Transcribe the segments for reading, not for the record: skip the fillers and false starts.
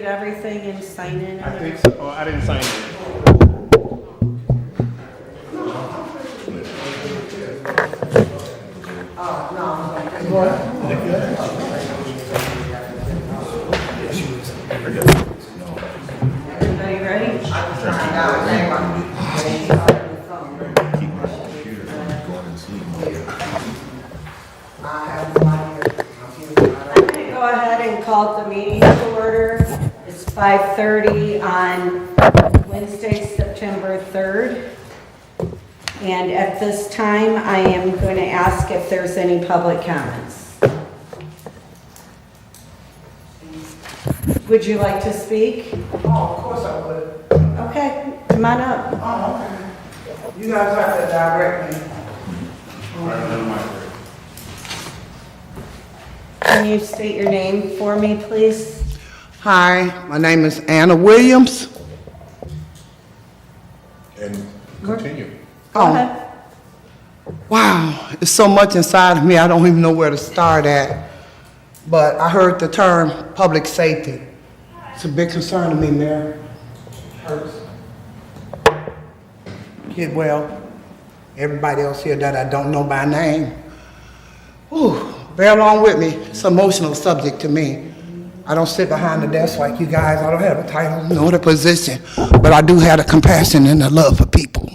everything and sign in? I think so. Oh, I didn't sign it. Everybody ready? I'm going to go ahead and call the meeting to order. It's 5:30 on Wednesday, September 3rd. And at this time, I am going to ask if there's any public comments. Would you like to speak? Oh, of course I would. Okay, come on up. Oh, okay. You guys have to direct me. Can you state your name for me, please? Hi, my name is Anna Williams. And continue. Go ahead. Wow, it's so much inside of me, I don't even know where to start at. But I heard the term public safety. It's a big concern to me, Mayor. Hurts. Kidwell, everybody else here that I don't know by name. Ooh, bear along with me. It's an emotional subject to me. I don't sit behind the desk like you guys. I don't have a title nor the position, but I do have the compassion and the love for people.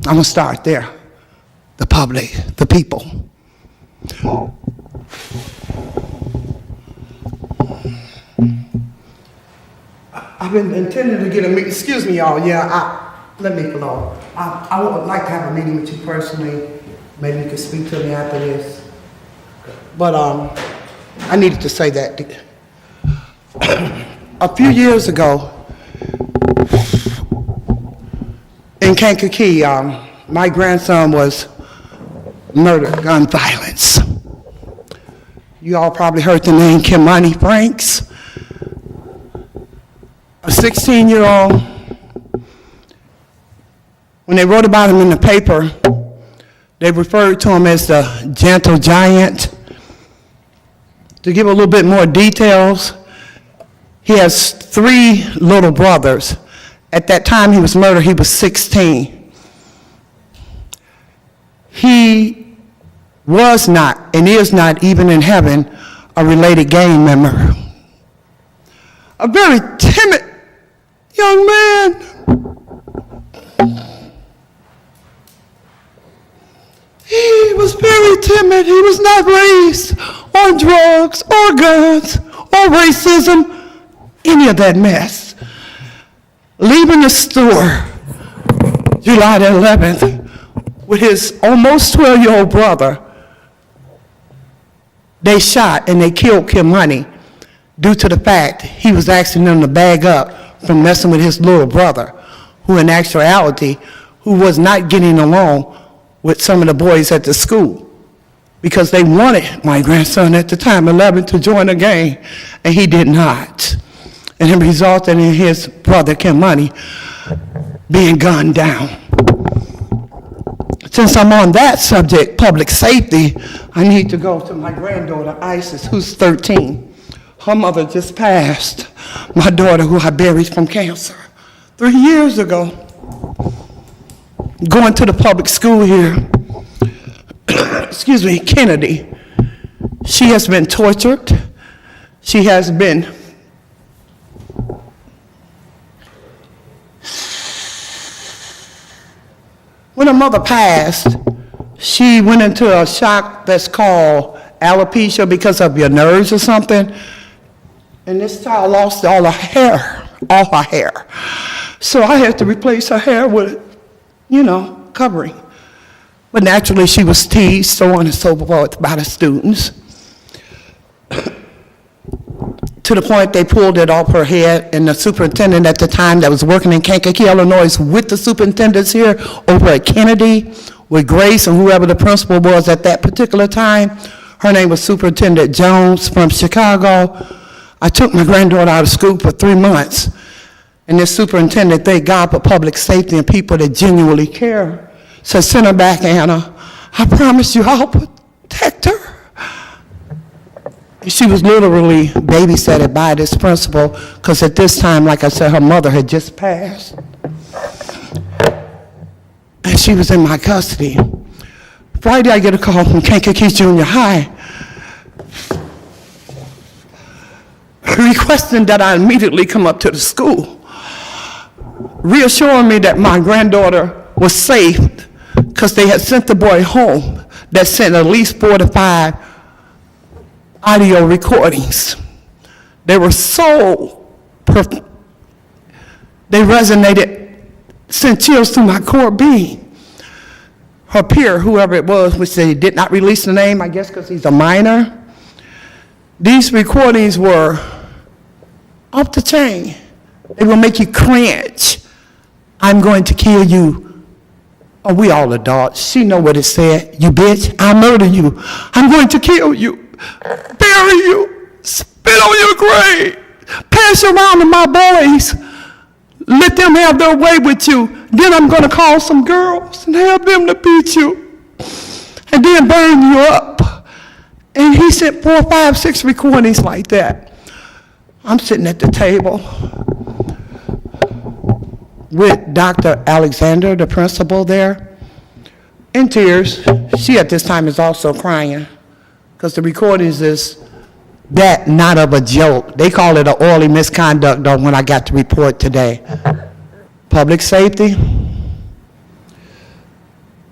I'm gonna start there. The public, the people. I've been intending to get a meeting. Excuse me, y'all. Let me flow. I would like to have a meeting with you personally. Maybe you could speak to me after this. But I needed to say that. A few years ago, in Kankakee, my grandson was murdered, gun violence. You all probably heard the name Kimani Franks. A 16-year-old. When they wrote about him in the paper, they referred to him as the gentle giant. To give a little bit more details, he has 3 little brothers. At that time he was murdered, he was 16. He was not, and is not even in heaven, a related gang member. A very timid young man. He was very timid. He was not raised on drugs or guns or racism, any of that mess. Leaving the store July the 11th with his almost 12-year-old brother, they shot and they killed Kimani due to the fact he was asking them to bag up from messing with his little brother, who in actuality, who was not getting along with some of the boys at the school, because they wanted my grandson at the time, 11, to join a gang, and he did not. And it resulted in his brother, Kimani, being gunned down. Since I'm on that subject, public safety, I need to go to my granddaughter, Isis, who's 13. Her mother just passed, my daughter, who I buried from cancer 3 years ago. Going to the public school here, excuse me, Kennedy. She has been tortured. She has been when her mother passed, she went into a shock that's called alopecia because of your nerves or something. And this child lost all her hair, all her hair. So I had to replace her hair with, covering. But naturally she was teased, so on and so forth, by the students. To the point they pulled it off her head, and the superintendent at the time that was working in Kankakee, Illinois, with the superintendents here over at Kennedy, with Grace and whoever the principal was at that particular time. Her name was Superintendent Jones from Chicago. I took my granddaughter out of school for 3 months. And this superintendent, thank God for public safety and people that genuinely care, said, send her back, Anna. I promise you I'll protect her. She was literally babysitted by this principal, because at this time, like I said, her mother had just passed. And she was in my custody. Friday, I get a call from Kankakee Junior High requesting that I immediately come up to the school, reassuring me that my granddaughter was safe because they had sent the boy home that sent at least 4 to 5 audio recordings. They were so perfect. They resonated, sent chills through my core being. Her peer, whoever it was, which they did not release the name, I guess because he's a minor, these recordings were off the chain. They will make you cringe. I'm going to kill you. Oh, we all adults. She know what it said. You bitch, I'll murder you. I'm going to kill you, bury you, spit on your grave, pass you around to my boys, let them have their way with you. Then I'm going to call some girls and have them to beat you and then burn you up. And he sent 4, 5, 6 recordings like that. I'm sitting at the table with Dr. Alexander, the principal there, in tears. She at this time is also crying because the recordings is that not of a joke. They call it an oily misconduct though when I got the report today. Public safety.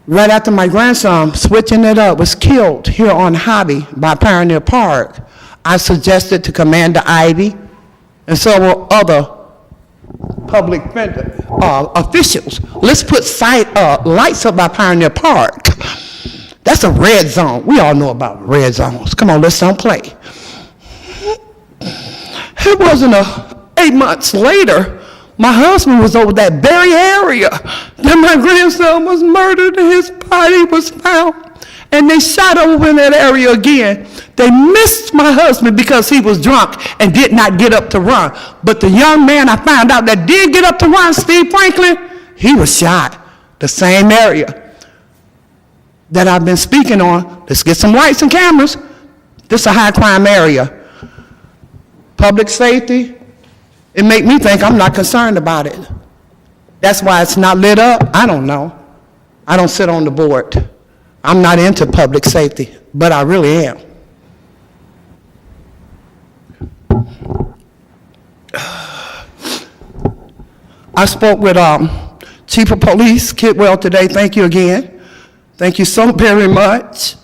Right after my grandson, switching it up, was killed here on Hobby by Pioneer Park, I suggested to Commander Ivy and several other public officials, let's put lights up by Pioneer Park. That's a red zone. We all know about red zones. Come on, let's don't play. It wasn't 8 months later, my husband was over that very area that my grandson was murdered and his body was found. And they shot over in that area again. They missed my husband because he was drunk and did not get up to run. But the young man I found out that did get up to run, Steve Franklin, he was shot. The same area that I've been speaking on. Let's get some lights and cameras. This is a high crime area. Public safety, it make me think I'm not concerned about it. That's why it's not lit up. I don't know. I don't sit on the board. I'm not into public safety, but I really am. I spoke with Chief of Police Kidwell today. Thank you again. Thank you so very much.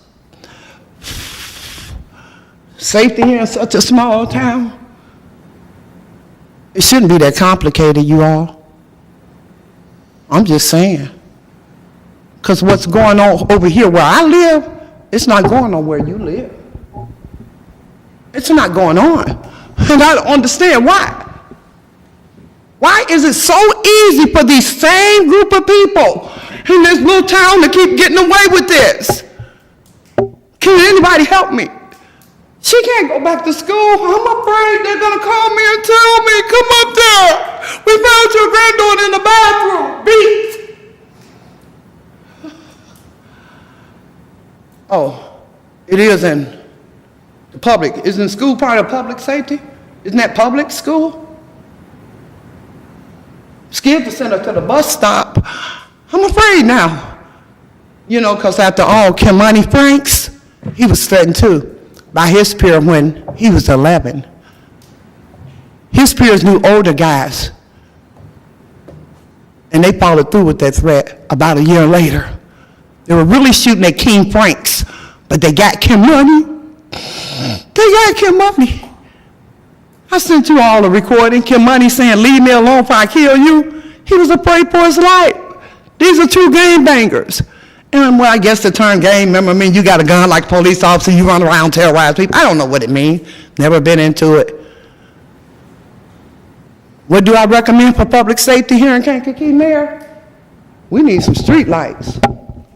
Safety here in such a small town. It shouldn't be that complicated, you all. I'm just saying. Because what's going on over here where I live, it's not going on where you live. It's not going on. And I don't understand why. Why is it so easy for these same group of people in this little town to keep getting away with this? Can anybody help me? She can't go back to school. I'm afraid they're going to call me and tell me, come up there. We found your granddaughter in the bathroom, beat. Oh, it is in the public. Isn't school part of public safety? Isn't that public school? Scared to send her to the bus stop. I'm afraid now. You know, because after all, Kimani Franks, he was threatened too by his peer when he was 11. His peers knew older guys, and they followed through with that threat about a year later. They were really shooting at King Franks, but they got Kimani. They got Kimani. I sent you all a recording. Kimani saying, leave me alone before I kill you. He was afraid for his life. These are 2 gangbangers. And well, I guess the term gang member means you got a gun like a police officer, you run around terrorize people. I don't know what it means. Never been into it. What do I recommend for public safety here in Kankakee, Mayor? We need some street lights.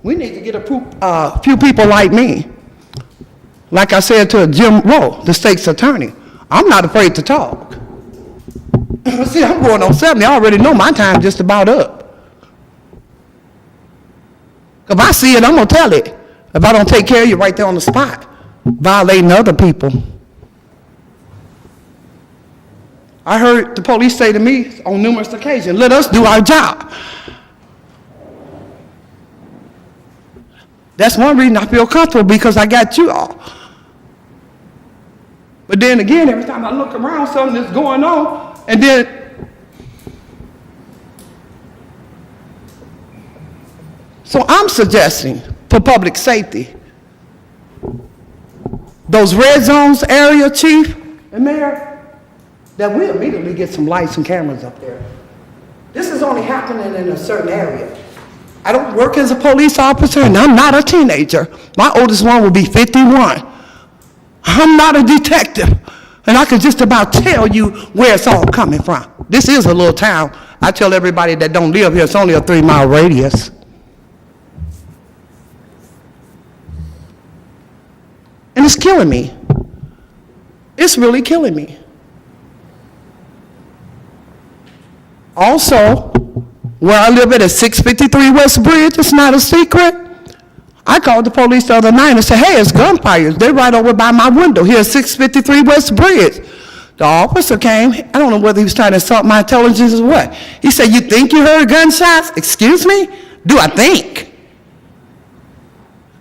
We need to get a few people like me. Like I said to Jim Rowe, the state's attorney, I'm not afraid to talk. See, I'm going on 70. I already know my time's just about up. If I see it, I'm going to tell it. If I don't take care of you right there on the spot, violating other people. I heard the police say to me on numerous occasions, let us do our job. That's one reason I feel comfortable, because I got you all. But then again, every time I look around, something is going on, and then, so I'm suggesting for public safety, those red zones area, chief and mayor, that we immediately get some lights and cameras up there. This is only happening in a certain area. I don't work as a police officer, and I'm not a teenager. My oldest one will be 51. I'm not a detective, and I can just about tell you where it's all coming from. This is a little town. I tell everybody that don't live here, it's only a 3-mile radius. And it's killing me. It's really killing me. Also, where I live at 653 West Bridge, it's not a secret. I called the police the other night and said, hey, it's gunfire. They're right over by my window here at 653 West Bridge. The officer came. I don't know whether he was trying to insult my intelligence or what. He said, you think you heard gunshots? Excuse me? Do I think?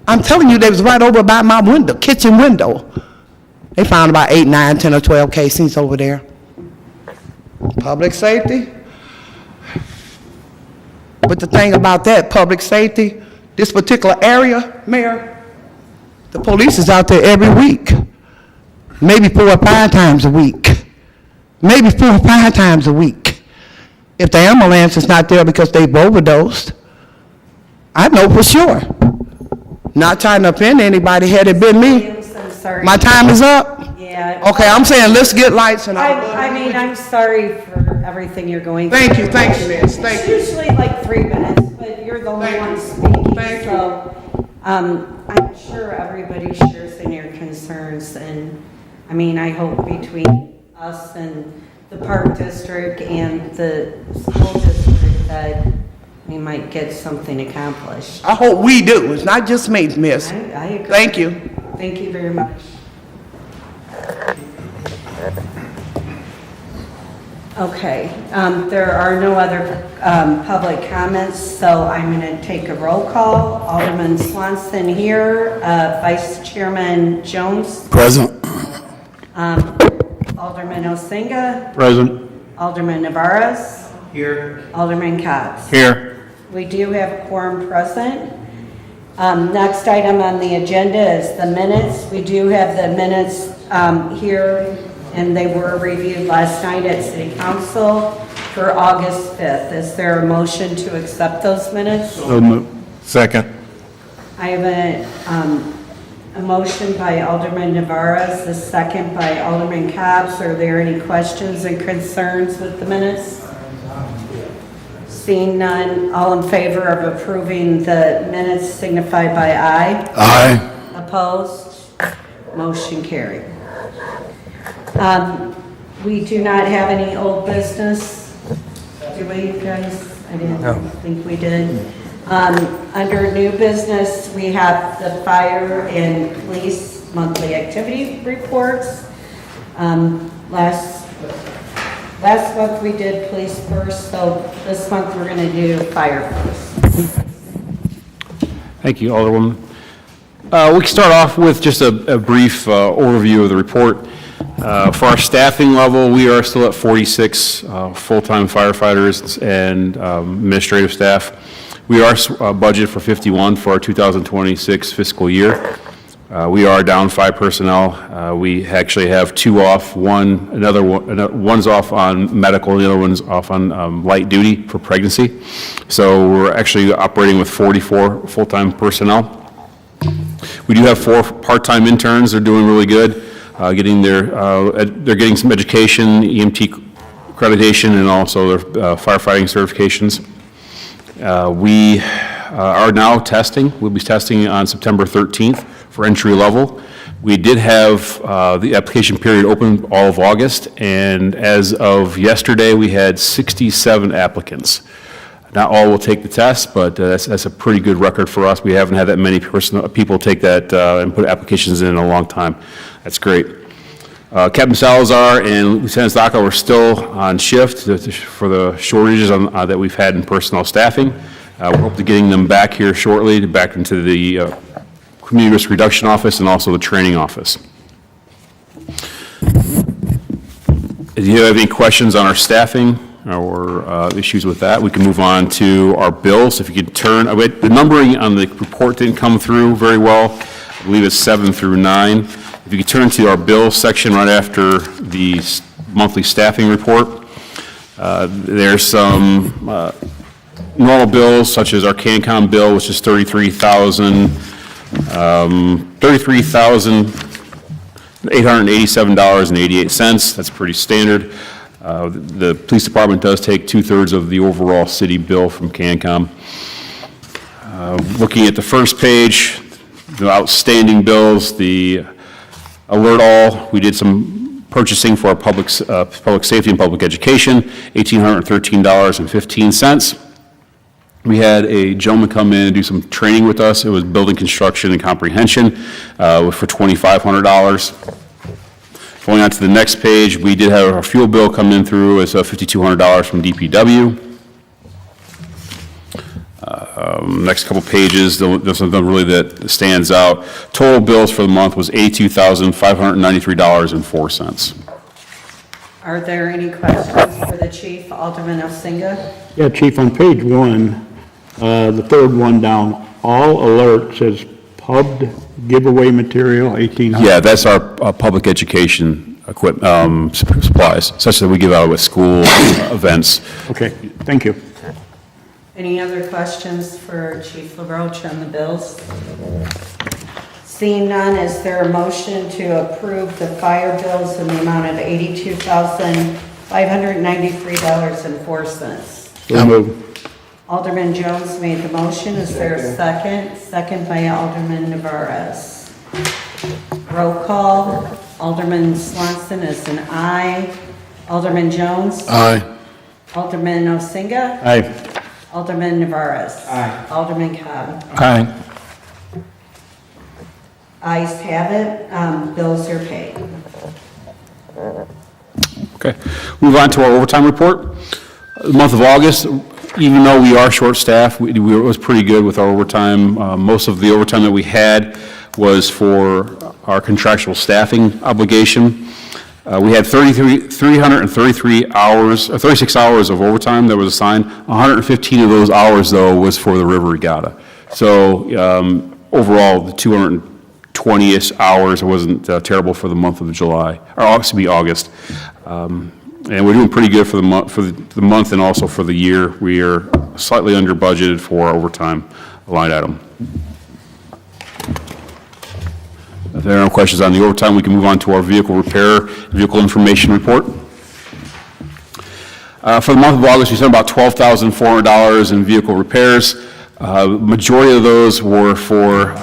I'm telling you, they was right over by my window, kitchen window. They found about 8, 9, 10, or 12 casings over there. Public safety. But the thing about that, public safety, this particular area, Mayor, the police is out there every week. Maybe 4 or 5 times a week. Maybe 4 or 5 times a week. If the ambulance is not there because they've overdosed, I know for sure. Not trying to offend anybody, had it been me. I'm so sorry. My time is up? Yeah. Okay, I'm saying let's get lights and I mean, I'm sorry for everything you're going through. Thank you, miss, thank you. It's usually like 3 minutes, but you're the only one speaking. Thank you. So, I'm sure everybody shares in your concerns, and, I mean, I hope between us and the Park District and the school district that we might get something accomplished. I hope we do, it's not just me, miss. I agree. Thank you. Thank you very much. Okay, there are no other public comments, so I'm going to take a roll call. Alderman Swanson here, Vice Chairman Jones. Present. Alderman Osinga. Present. Alderman Navarez. Here. Alderman Cox. Here. We do have a quorum present. Next item on the agenda is the minutes. We do have the minutes here, and they were reviewed last night at City Council for August 5th. Is there a motion to accept those minutes? So moved. Second. I have a motion by Alderman Navarez, a second by Alderman Cobbs. Are there any questions and concerns with the minutes? Seeing none, all in favor of approving the minutes signify by aye. Aye. Opposed? Motion carried. We do not have any old business, do we, guys? I didn't think we did. Under new business, we have the fire and police monthly activity reports. Last month we did police first, so this month we're going to do fire first. Thank you, Alderwoman. We can start off with just a brief overview of the report. For our staffing level, we are still at 46 full-time firefighters and administrative staff. We are budgeted for 51 for our 2026 fiscal year. We are down 5 personnel. We actually have 2 off, one's off on medical, and the other one's off on light duty for pregnancy. So we're actually operating with 44 full-time personnel. We do have 4 part-time interns. They're doing really good, they're getting some education, EMT accreditation, and also their firefighting certifications. We are now testing. We'll be testing on September 13th for entry level. We did have the application period open all of August, and as of yesterday, we had 67 applicants. Not all will take the test, but that's a pretty good record for us. We haven't had that many people take that and put applications in a long time. That's great. Captain Salazar and Lieutenant Zdaka were still on shift for the shortages that we've had in personnel staffing. We're hoping to getting them back here shortly, back into the Community Risk Reduction Office and also the Training Office. If you have any questions on our staffing or issues with that, we can move on to our bills. If you could turn, the numbering on the report didn't come through very well. I believe it's 7 through 9. If you could turn to our bills section right after the monthly staffing report, there's some normal bills such as our CANCOM bill, which is $33,887.88. That's pretty standard. The police department does take 2/3 of the overall city bill from CANCOM. Looking at the first page, the outstanding bills, the Alert All, we did some purchasing for our public safety and public education, $1,813.15. We had a gentleman come in and do some training with us. It was building construction and comprehension for $2,500. Going on to the next page, we did have our fuel bill come in through as $5,200 from DPW. Next couple pages, there's something really that stands out. Total bills for the month was $82,593.04. Are there any questions for the chief, Alderman Elsinga? Yeah, Chief, on page 1, the third one down, all alert says pubbed giveaway material, 1,800. Yeah, that's our public education equipment, supplies, such that we give out with school events. Okay, thank you. Any other questions for Chief LaRoche on the bills? Seeing none, is there a motion to approve the fire bills in the amount of $82,593.04? So moved. Alderman Jones made the motion. Is there a second? Second by Alderman Navarez. Roll call. Alderman Swanson is an aye. Alderman Jones? Aye. Alderman Elsinga? Aye. Alderman Navarez? Aye. Alderman Cobb? Aye. Ayes have it. Bills are paid. Okay, move on to our overtime report. The month of August, even though we are short-staffed, it was pretty good with our overtime. Most of the overtime that we had was for our contractual staffing obligation. We had 333 hours, 36 hours of overtime that was assigned. 115 of those hours, though, was for the River Regatta. So overall, the 220-ish hours wasn't terrible for the month of July, or August. And we're doing pretty good for the month and also for the year. We are slightly under budgeted for our overtime line item. If there are no questions on the overtime, we can move on to our vehicle repair, vehicle information report. For the month of August, we spent about $12,400 in vehicle repairs. Majority of those were for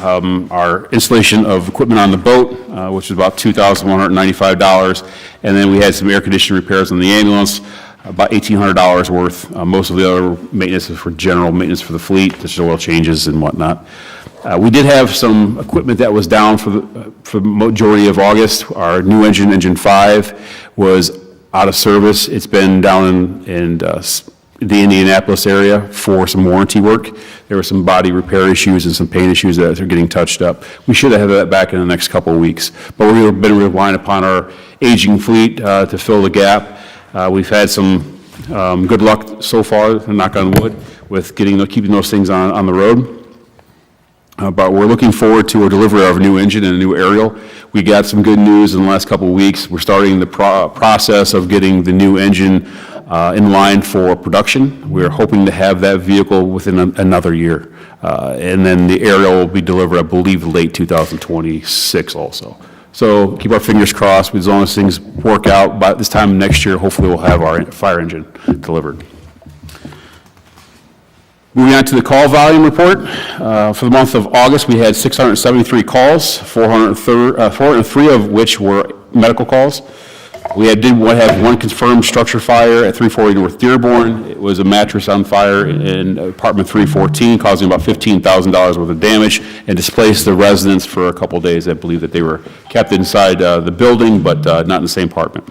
our installation of equipment on the boat, which was about $2,195. And then we had some air conditioning repairs on the ambulance, about $1,800 worth. Most of the other maintenance is for general maintenance for the fleet, such as oil changes and whatnot. We did have some equipment that was down for the majority of August. Our new engine, Engine 5, was out of service. It's been down in the Indianapolis area for some warranty work. There were some body repair issues and some paint issues that are getting touched up. We should have that back in the next couple of weeks. But we've been relying upon our aging fleet to fill the gap. We've had some good luck so far, knock on wood, with keeping those things on the road. But we're looking forward to a delivery of a new engine and a new aerial. We got some good news in the last couple of weeks. We're starting the process of getting the new engine in line for production. We're hoping to have that vehicle within another year. And then the aerial will be delivered, I believe, late 2026 also. So keep our fingers crossed. As long as things work out, by this time next year, hopefully we'll have our fire engine delivered. Moving on to the call volume report. For the month of August, we had 673 calls, 403 of which were medical calls. We did have one confirmed structure fire at 340 North Dearborn. It was a mattress on fire in apartment 314, causing about $15,000 worth of damage, and displaced the residents for a couple days. I believe that they were kept inside the building, but not in the same apartment.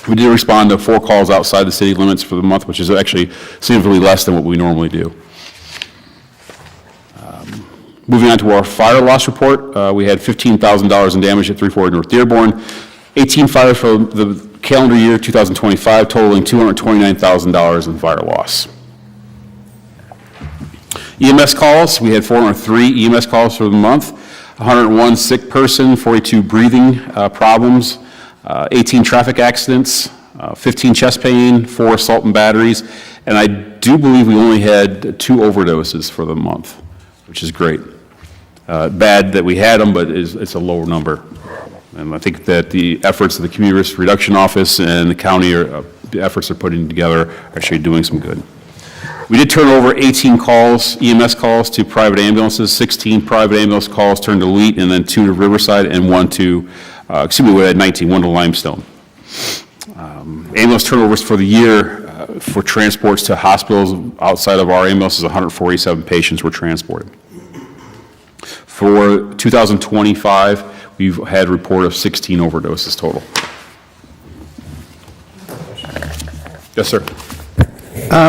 We did respond to 4 calls outside the city limits for the month, which is actually significantly less than what we normally do. Moving on to our fire loss report, we had $15,000 in damage at 340 North Dearborn. 18 fires for the calendar year 2025, totaling $229,000 in fire loss. EMS calls, we had 403 EMS calls for the month, 101 sick person, 42 breathing problems, 18 traffic accidents, 15 chest pain, 4 assault and batteries, and I do believe we only had 2 overdoses for the month, which is great. Bad that we had them, but it's a lower number. And I think that the efforts of the Community Risk Reduction Office and the county, the efforts they're putting together are actually doing some good. We did turn over 18 calls, EMS calls to private ambulances, 16 private ambulance calls turned to Wheat, and then 2 to Riverside, and 1 to, we had 19, 1 to Limestone. Ambulance turnovers for the year for transports to hospitals outside of our ambulances, 147 patients were transported. For 2025, we've had a report of 16 overdoses total. Yes, sir.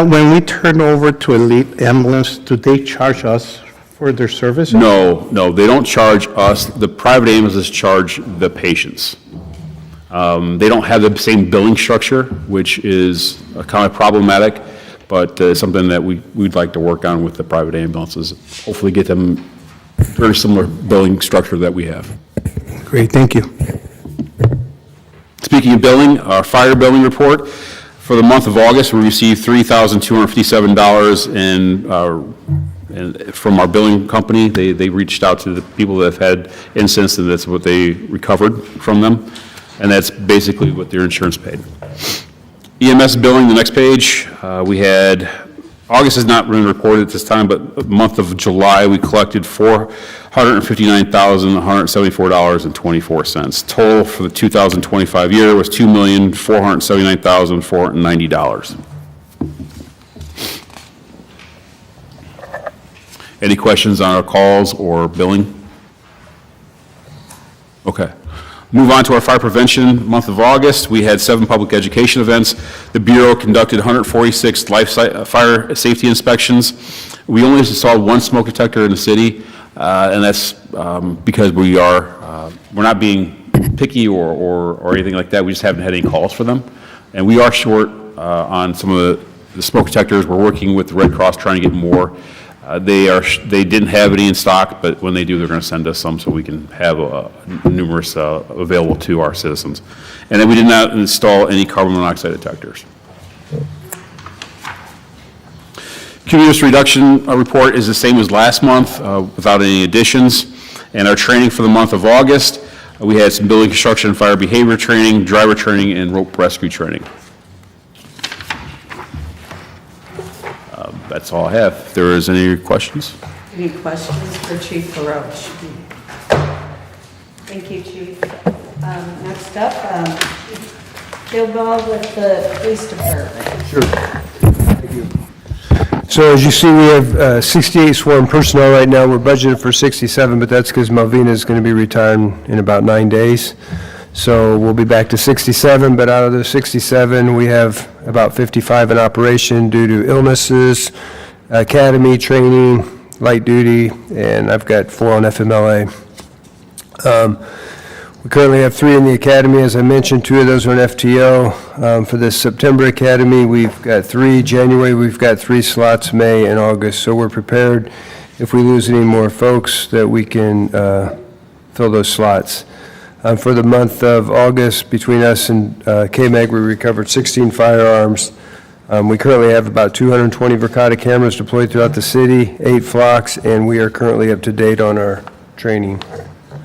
When we turn over to Elite Ambulance, do they charge us for their service? No, they don't charge us. The private ambulances charge the patients. They don't have the same billing structure, which is kind of problematic, but something that we'd like to work on with the private ambulances. Hopefully get them very similar billing structure that we have. Great, thank you. Speaking of billing, our fire billing report, for the month of August, we received $3,257 from our billing company. They reached out to the people that have had incidents, and that's what they recovered from them, and that's basically what their insurance paid. EMS billing, the next page, we had, August is not really reported at this time, but the month of July, we collected $459,174.24. Total for the 2025 year was $2,479,490. Any questions on our calls or billing? Okay. Move on to our fire prevention month of August. We had 7 public education events. The Bureau conducted 146 fire safety inspections. We only installed 1 smoke detector in the city, and that's because we're not being picky or anything like that. We just haven't had any calls for them. And we are short on some of the smoke detectors. We're working with the Red Cross trying to get more. They didn't have any in stock, but when they do, they're going to send us some so we can have numerous available to our citizens. And then we did not install any carbon monoxide detectors. Community risk reduction report is the same as last month without any additions. And our training for the month of August, we had some building construction and fire behavior training, driver training, and rope rescue training. That's all I have. If there is any questions? Any questions for Chief Baroche? Thank you, Chief. Next up, Bill Ball with the Police Department. Sure. Thank you. So as you see, we have 68 sworn personnel right now. We're budgeted for 67, but that's because Malvina is going to be retiring in about 9 days. So we'll be back to 67, but out of the 67, we have about 55 in operation due to illnesses, academy, training, light duty, and I've got 4 on FMLA. We currently have 3 in the academy. As I mentioned, 2 of those are in FTO. For the September academy, we've got 3. January, we've got 3 slots, May and August. So we're prepared, if we lose any more folks, that we can fill those slots. For the month of August, between us and KMAG, we recovered 16 firearms. We currently have about 220 Verkada cameras deployed throughout the city, 8 flocks, and we are currently up to date on our training.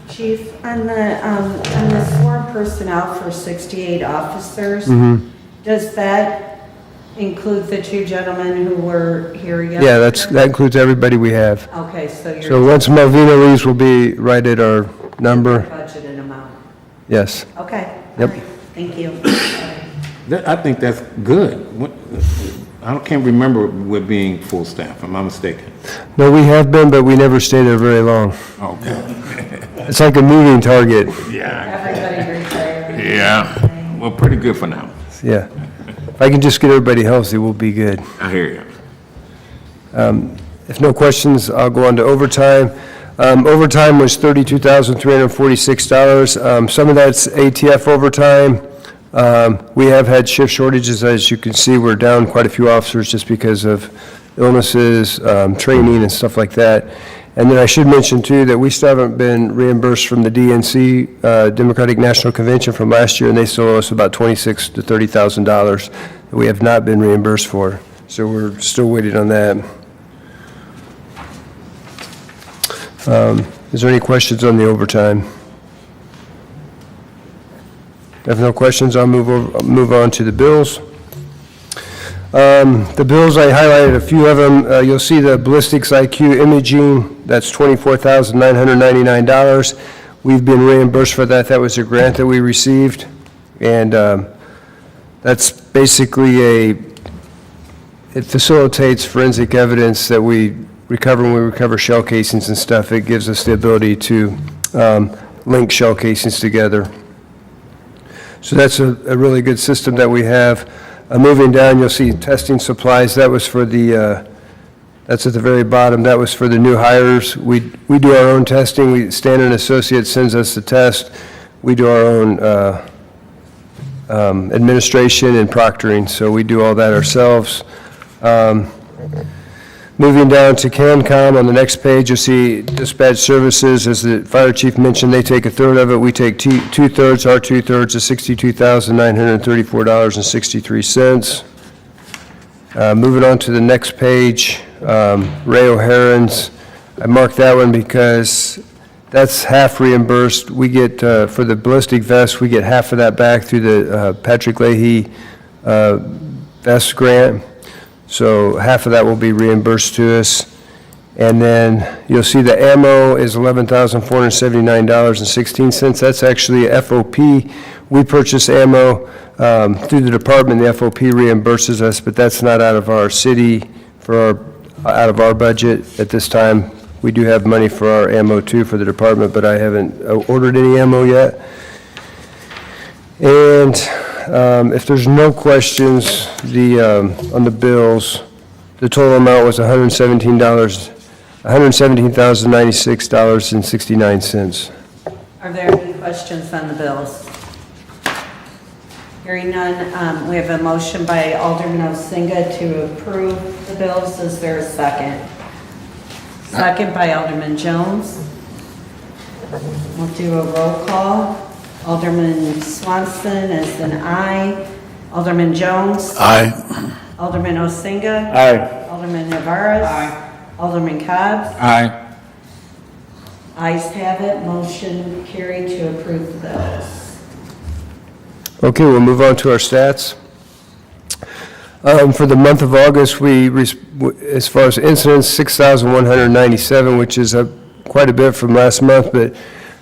Chief, on the sworn personnel for 68 officers, does that include the 2 gentlemen who were here yesterday? Yeah, that includes everybody we have. Okay, so you're... So once Malvina leaves, we'll be right at our number. Budgeted amount. Yes. Okay. Yep. All right. Thank you. I think that's good. Can't remember with being full staff, am I mistaken? No, we have been, but we never stay there very long. Okay. It's like a moving target, Yeah, Everybody retired. yeah. Well, pretty good for now. yeah. If I can just get everybody healthy, we'll be good. I hear you. If no questions, I'll go on to overtime. Overtime was $32,346. Some of that's ATF overtime. We have had shift shortages, as you can see, we're down quite a few officers just because of illnesses, training and stuff like that. And then I should mention too that we still haven't been reimbursed from the DNC, Democratic National Convention from last year, and they still owe us about $26,000 to $30,000 that we have not been reimbursed for. So we're still waiting on that. Is there any questions on the overtime? If no questions, I'll move on to the bills. The bills, I highlighted a few of them. You'll see the ballistics IQ imaging, that's $24,999. We've been reimbursed for that. That was a grant that we received. And that's basically it facilitates forensic evidence that we recover when we recover shell casings and stuff. It gives us the ability to link shell casings together. So that's a really good system that we have. Moving down, you'll see testing supplies. That was for the, that's at the very bottom. That was for the new hires. We do our own testing. Standard Associates sends us the test. We do our own administration and proctoring, so we do all that ourselves. Moving down to CANCOM, on the next page, you'll see dispatch services. As the fire chief mentioned, they take a third of it. We take two-thirds. Our two-thirds is $62,934.63. Moving on to the next page, Ray O'Haron's. I marked that one because that's half reimbursed. We get, for the ballistic vest, we get half of that back through the Patrick Leahy vest grant. So half of that will be reimbursed to us. And then you'll see the ammo is $11,479.16. That's actually FOP. We purchase ammo through the department. The FOP reimburses us, but that's not out of our city, out of our budget at this time. We do have money for our ammo too for the department, but I haven't ordered any ammo yet. And if there's no questions, on the bills, the total amount was $117,096.69. Are there any questions on the bills? Hearing none, we have a motion by Alderman Osinga to approve the bills. Is there a second? Second by Alderman Jones. We'll do a roll call. Alderman Swanson is an aye. Alderman Jones? Aye. Alderman Osinga? Aye. Alderman Navarez? Aye. Alderman Cobb's? Aye. Ayes have it, motion carried to approve the bills. Okay, we'll move on to our stats. For the month of August, as far as incidents, 6,197, which is up quite a bit from last month, but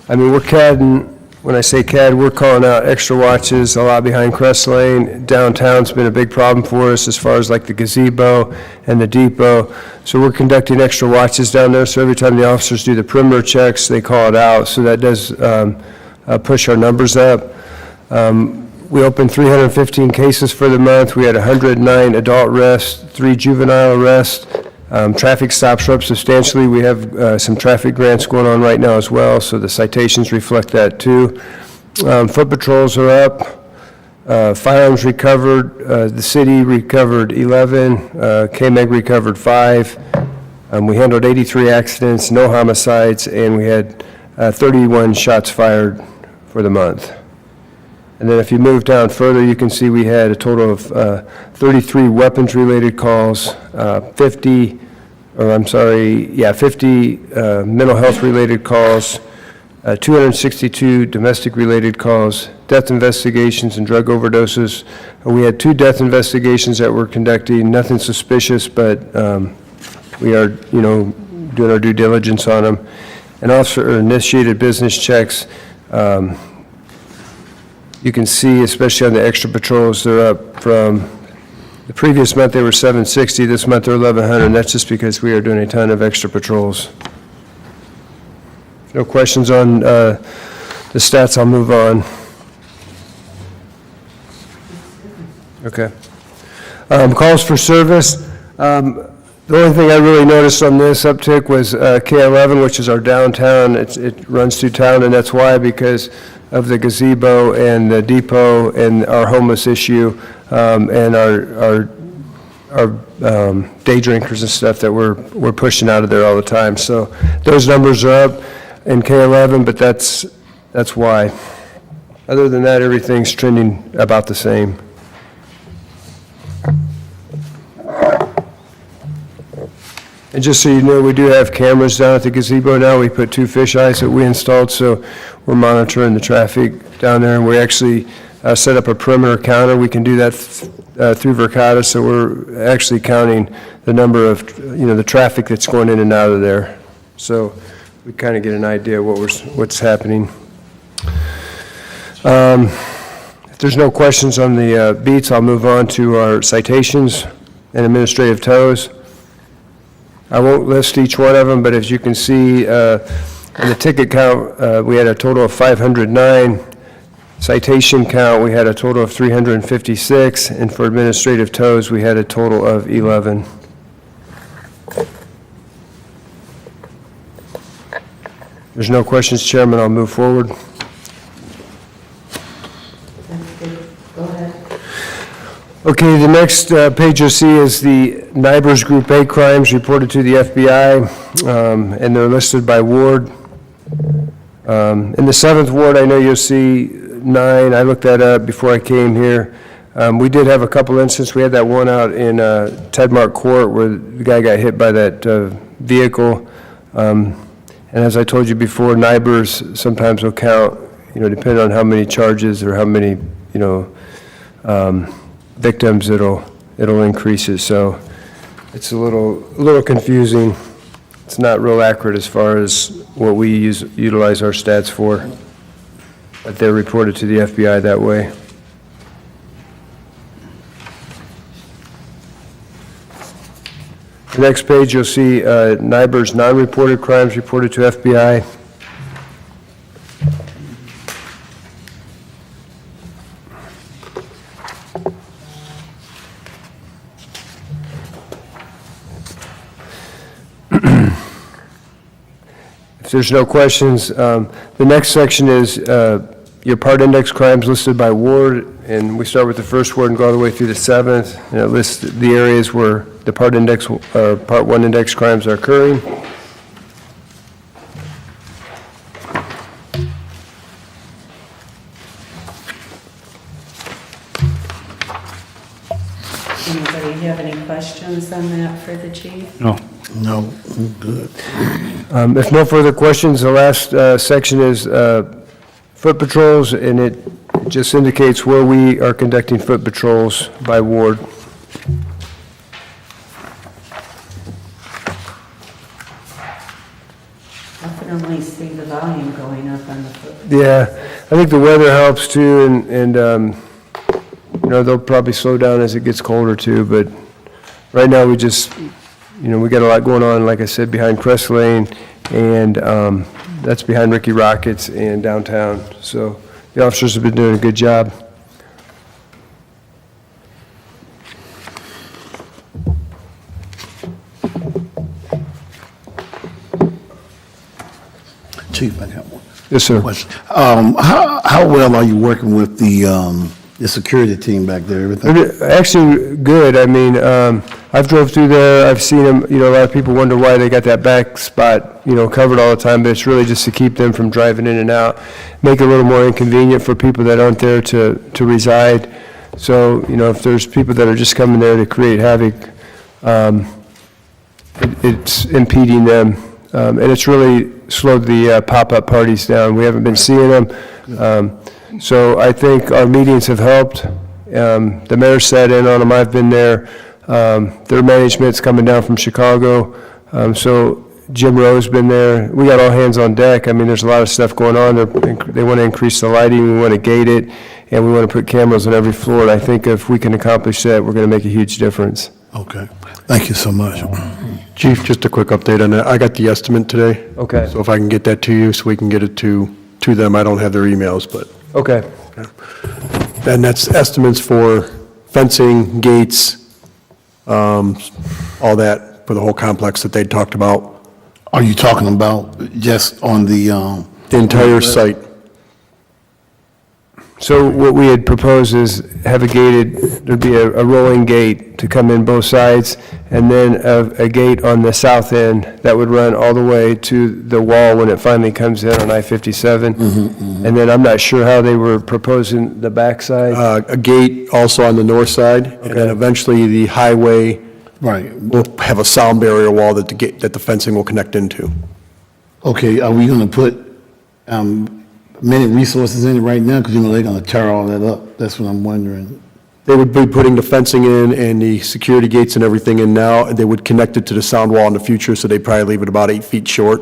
I mean, we're CADing. When I say CAD, we're calling out extra watches a lot behind Crest Lane. Downtown's been a big problem for us as far as like the gazebo and the depot. So we're conducting extra watches down there. So every time the officers do the perimeter checks, they call it out. So that does push our numbers up. We opened 315 cases for the month. We had 109 adult arrests, 3 juvenile arrests. Traffic stops are up substantially. We have some traffic grants going on right now as well, so the citations reflect that too. Foot patrols are up. Firearms recovered. The city recovered 11. KMEG recovered 5. We handled 83 accidents, no homicides, and we had 31 shots fired for the month. And then if you move down further, you can see we had a total of 33 weapons-related calls, 50 mental health-related calls, 262 domestic-related calls, death investigations and drug overdoses. We had 2 death investigations that we're conducting, nothing suspicious, but we are, doing our due diligence on them. And officer-initiated business checks, You can see, especially on the extra patrols, they're up from, the previous month they were 760, this month they're 1,100, and that's just because we are doing a ton of extra patrols. No questions on the stats, I'll move on. Okay. Calls for service. The only thing I really noticed on this uptick was K11, which is our downtown. It runs through town, and that's why, because of the gazebo and the depot and our homeless issue, and our day drinkers and stuff that we're pushing out of there all the time. So those numbers are up in K11, but that's why. Other than that, everything's trending about the same. And just so you know, we do have cameras down at the gazebo now. We put 2 fisheyes that we installed, so we're monitoring the traffic down there. And we actually set up a perimeter counter. We can do that through Verkada, so we're actually counting the number of, the traffic that's going in and out of there. So we kind of get an idea of what's happening. If there's no questions on the beats, I'll move on to our citations and administrative tows. I won't list each one of them, but as you can see, in the ticket count, we had a total of 509. Citation count, we had a total of 356, and for administrative tows, we had a total of 11. There's no questions, Chairman, I'll move forward. Go ahead. Okay, the next page you'll see is the NIBRS Group A crimes reported to the FBI, and they're listed by ward. In the 7th ward, I know you'll see 9. I looked that up before I came here. We did have a couple incidents. We had that one out in Tedmark Court where the guy got hit by that vehicle. And as I told you before, NIBRS sometimes will count, depending on how many charges or how many, victims, it'll increase it. So it's a little confusing. It's not real accurate as far as what we utilize our stats for, but they're reported to the FBI that way. The next page, you'll see NIBRS non-reported crimes reported to FBI. If there's no questions, the next section is your part index crimes listed by ward, and we start with the 1st ward and go all the way through the 7th, and it lists the areas where the part 1 index crimes are occurring. Anybody have any questions on that for the chief? No. No, I'm good. If no further questions, the last section is foot patrols, and it just indicates where we are conducting foot patrols by ward. Definitely see the volume going up on the foot. Yeah, I think the weather helps too, and they'll probably slow down as it gets colder too, but right now we just, we got a lot going on, like I said, behind Crest Lane, and that's behind Ricky Rockets and downtown. So the officers have been doing a good job. Chief, I got one Yes, sir. question. How well are you working with the security team back there, everything? Actually, good. I mean, I've drove through there, I've seen them, a lot of people wonder why they got that back spot, covered all the time, but it's really just to keep them from driving in and out, make it a little more inconvenient for people that aren't there to reside. So, if there's people that are just coming there to create havoc, it's impeding them. And it's really slowed the pop-up parties down. We haven't been seeing them. So I think our meetings have helped. The mayor sat in on them. I've been there. Their management's coming down from Chicago. So Jim Rowe's been there. We got all hands on deck. I mean, there's a lot of stuff going on. They want to increase the lighting, we want to gate it, and we want to put cameras on every floor. And I think if we can accomplish that, we're going to make a huge difference. Okay, thank you so much. Chief, just a quick update on that. I got the estimate today. Okay. So if I can get that to you so we can get it to them. I don't have their emails, but, Okay. and that's estimates for fencing, gates, all that for the whole complex that they talked about, Are you talking about just on the, the entire site. So what we had proposed is have a gated, there'd be a rolling gate to come in both sides, and then a gate on the south end that would run all the way to the wall when it finally comes in on I-57. And then I'm not sure how they were proposing the backside. A gate also on the north side, and then Okay. eventually the highway right, will have a sound barrier wall that the fencing will connect into. okay, are we gonna put, many resources in it right now? Because, they're gonna tear all that up. That's what I'm wondering. They would be putting the fencing in and the security gates and everything in now, and they would connect it to the sound wall in the future, so they'd probably leave it about 8 feet short.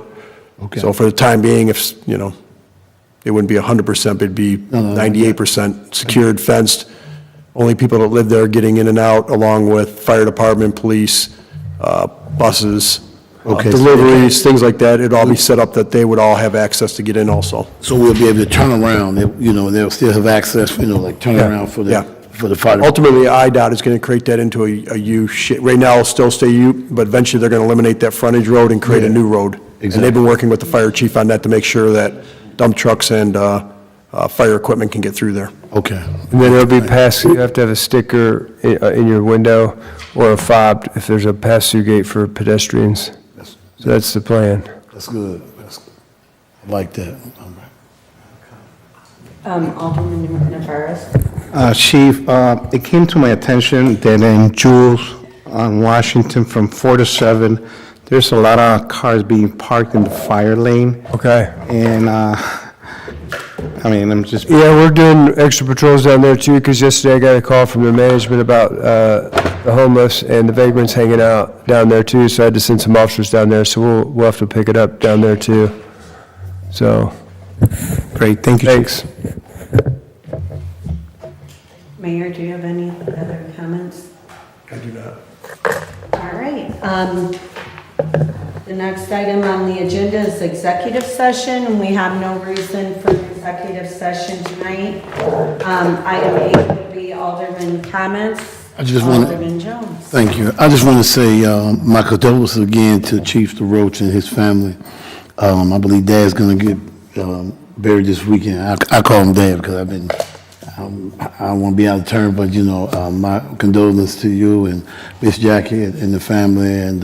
Okay. So for the time being, if, it wouldn't be 100%, but it'd be No, 98% secured, fenced. Only people that live there getting in and out, along with fire department, police, buses, Okay. deliveries, things like that. It'd all be set up that they would all have access to get in also. So we'll be able to turn around, they'll still have access, like turn Yeah, around for yeah. the fire. Ultimately, IDOT is going to create that into a U shape. Right now, it'll still stay U, but eventually they're going to eliminate that frontage road and create a new road. And Exactly. they've been working with the fire chief on that to make sure that dump trucks and fire equipment can get through there. Okay. And then it'll be you have to have a sticker in your window or a fob if there's a pass-through gate for pedestrians. So that's the plan. That's good. I like that. Alderman Navarez. Chief, it came to my attention that in Jules on Washington from 4 to 7, there's a lot of cars being parked in the fire lane. Okay. And, I'm just, Yeah, we're doing extra patrols down there too, because yesterday I got a call from the management about the homeless and the vagrants hanging out down there too, so I had to send some officers down there, so we'll have to pick it up down there too. So, great, thank you, Chief. thanks. Mayor, do you have any other comments? I do not. All right. The next item on the agenda is executive session, and we have no reason for executive session tonight. Item 8 would be Alderman comments. I just want to, Alderman Jones. thank you. I just want to say my condolences again to Chief DeRoche and his family. I believe Dad's going to get buried this weekend. I call him Dad because I've been, I don't want to be out of turn, but my condolences to you and Miss Jackie and the family, and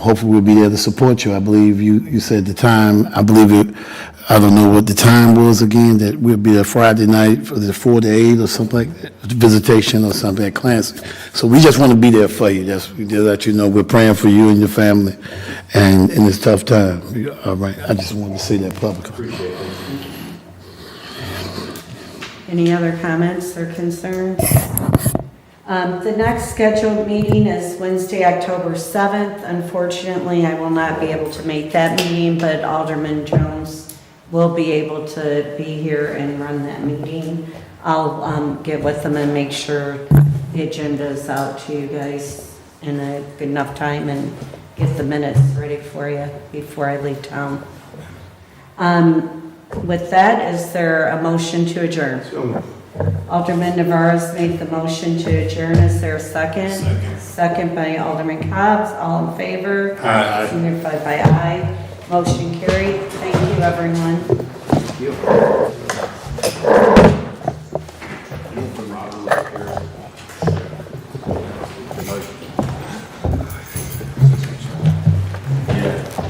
hopefully we'll be there to support you. I believe you said the time, I don't know what the time was again, that we'll be there Friday night for the 4 to 8 or something like that, visitation or something at Clancy. So we just want to be there for you, just to let you know we're praying for you and your family and in this tough time. All right, I just wanted to say that publicly. Any other comments or concerns? The next scheduled meeting is Wednesday, October 7th. Unfortunately, I will not be able to make that meeting, but Alderman Jones will be able to be here and run that meeting. I'll get with them and make sure the agenda is out to you guys in a good enough time and get the minutes ready for you before I leave town. With that, is there a motion to adjourn? Alderman Navarez made the motion to adjourn. Is there a second? Second by Alderman Cobbs. All in favor? Aye. Signify by aye. Motion carried. Thank you, everyone.